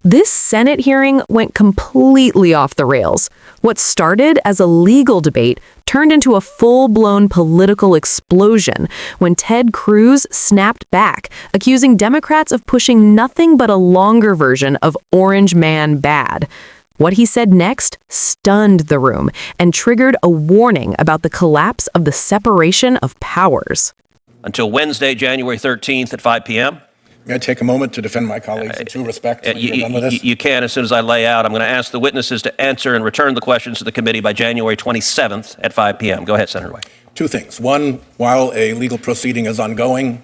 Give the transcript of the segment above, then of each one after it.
This Senate hearing went completely off the rails. What started as a legal debate turned into a full-blown political explosion when Ted Cruz snapped back, accusing Democrats of pushing nothing but a longer version of Orange Man bad. What he said next stunned the room and triggered a warning about the collapse of the separation of powers. Until Wednesday, January 13th at 5 p.m. May I take a moment to defend my colleagues in due respect? You can as soon as I lay out. I'm going to ask the witnesses to answer and return the questions to the committee by January 27th at 5 p.m. Go ahead, Senator White. Two things. One, while a legal proceeding is ongoing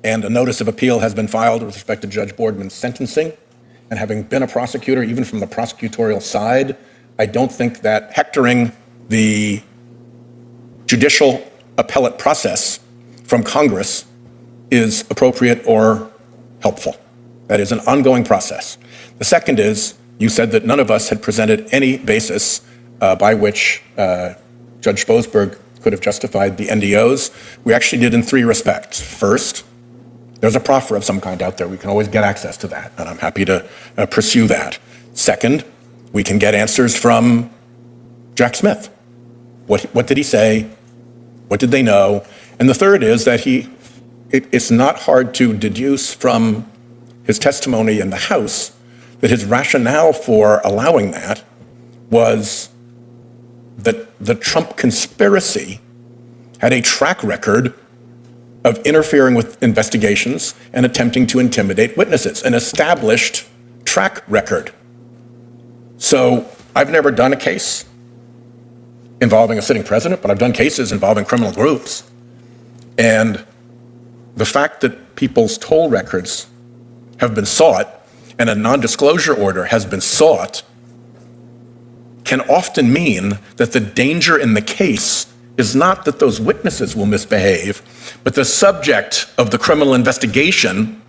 and a notice of appeal has been filed with respect to Judge Boardman's sentencing, and having been a prosecutor, even from the prosecutorial side, I don't think that hectoring the judicial appellate process from Congress is appropriate or helpful. That is an ongoing process. The second is, you said that none of us had presented any basis by which Judge Boasberg could have justified the NDOs. We actually did in three respects. First, there's a proffer of some kind out there. We can always get access to that, and I'm happy to pursue that. Second, we can get answers from Jack Smith. What did he say? What did they know? And the third is that it's not hard to deduce from his testimony in the House that his rationale for allowing that was that the Trump conspiracy had a track record of interfering with investigations and attempting to intimidate witnesses, an established track record. So I've never done a case involving a sitting president, but I've done cases involving criminal groups. And the fact that people's toll records have been sought and a non-disclosure order has been sought can often mean that the danger in the case is not that those witnesses will misbehave, but the subject of the criminal investigation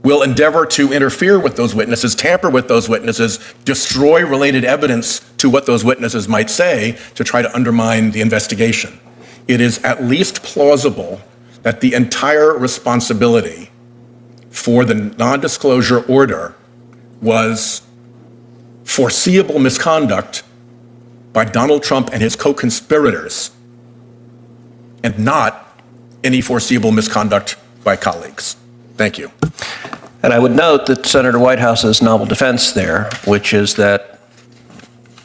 will endeavor to interfere with those witnesses, tamper with those witnesses, destroy related evidence to what those witnesses might say to try to undermine the investigation. It is at least plausible that the entire responsibility for the non-disclosure order was foreseeable misconduct by Donald Trump and his co-conspirators, and not any foreseeable misconduct by colleagues. Thank you. And I would note that Senator Whitehouse's novel defense there, which is that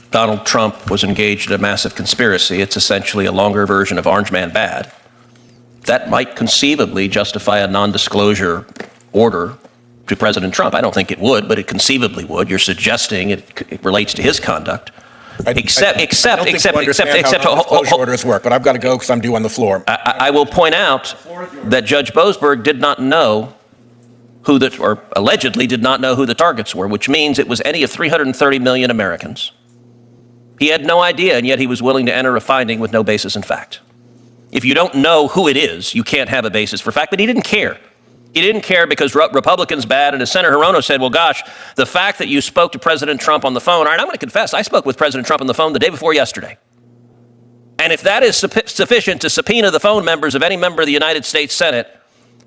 Donald Trump was engaged in a massive conspiracy. It's essentially a longer version of Orange Man Bad. That might conceivably justify a non-disclosure order to President Trump. I don't think it would, but it conceivably would. You're suggesting it relates to his conduct. Except orders work, but I've got to go because I'm due on the floor. I will point out that Judge Boasberg did not know or allegedly did not know who the targets were, which means it was any of 330 million Americans. He had no idea, and yet he was willing to enter a finding with no basis in fact. If you don't know who it is, you can't have a basis for fact, but he didn't care. He didn't care because Republicans bad, and as Senator Hirono said, well, gosh, the fact that you spoke to President Trump on the phone, all right, I'm going to confess, I spoke with President Trump on the phone the day before yesterday. And if that is sufficient to subpoena the phone members of any member of the United States Senate,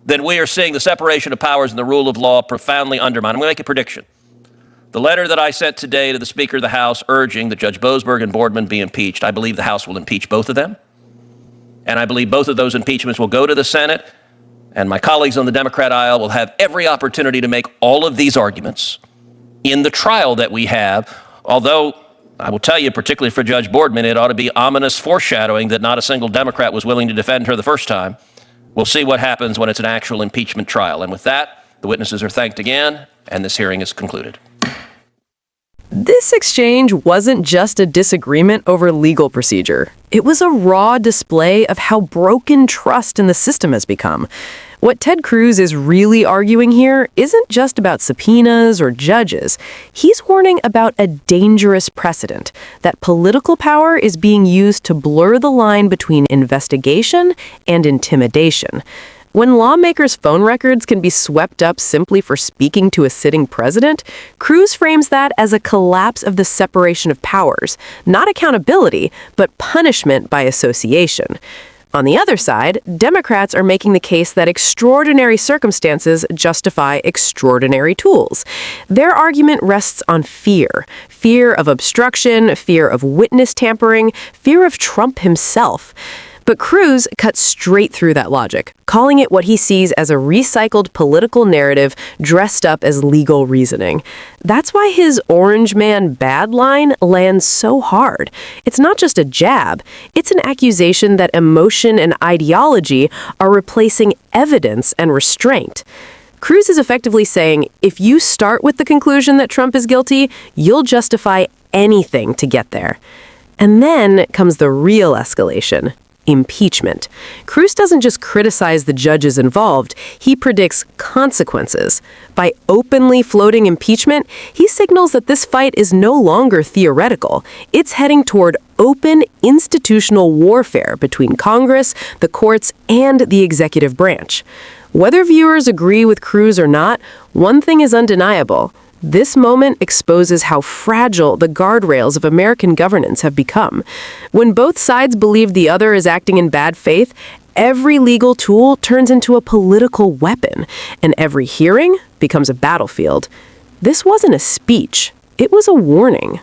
then we are seeing the separation of powers and the rule of law profoundly undermined. I'm going to make a prediction. The letter that I sent today to the Speaker of the House urging that Judge Boasberg and Boardman be impeached, I believe the House will impeach both of them. And I believe both of those impeachments will go to the Senate, and my colleagues on the Democrat aisle will have every opportunity to make all of these arguments in the trial that we have, although I will tell you, particularly for Judge Boardman, it ought to be ominous foreshadowing that not a single Democrat was willing to defend her the first time. We'll see what happens when it's an actual impeachment trial. And with that, the witnesses are thanked again, and this hearing is concluded. This exchange wasn't just a disagreement over legal procedure. It was a raw display of how broken trust in the system has become. What Ted Cruz is really arguing here isn't just about subpoenas or judges. He's warning about a dangerous precedent, that political power is being used to blur the line between investigation and intimidation. When lawmakers' phone records can be swept up simply for speaking to a sitting president, Cruz frames that as a collapse of the separation of powers, not accountability, but punishment by association. On the other side, Democrats are making the case that extraordinary circumstances justify extraordinary tools. Their argument rests on fear. Fear of obstruction, fear of witness tampering, fear of Trump himself. But Cruz cuts straight through that logic, calling it what he sees as a recycled political narrative dressed up as legal reasoning. That's why his orange man bad line lands so hard. It's not just a jab, it's an accusation that emotion and ideology are replacing evidence and restraint. Cruz is effectively saying, if you start with the conclusion that Trump is guilty, you'll justify anything to get there. And then comes the real escalation. Impeachment. Cruz doesn't just criticize the judges involved, he predicts consequences. By openly floating impeachment, he signals that this fight is no longer theoretical. It's heading toward open institutional warfare between Congress, the courts, and the executive branch. Whether viewers agree with Cruz or not, one thing is undeniable. This moment exposes how fragile the guardrails of American governance have become. When both sides believe the other is acting in bad faith, every legal tool turns into a political weapon, and every hearing becomes a battlefield. This wasn't a speech. It was a warning.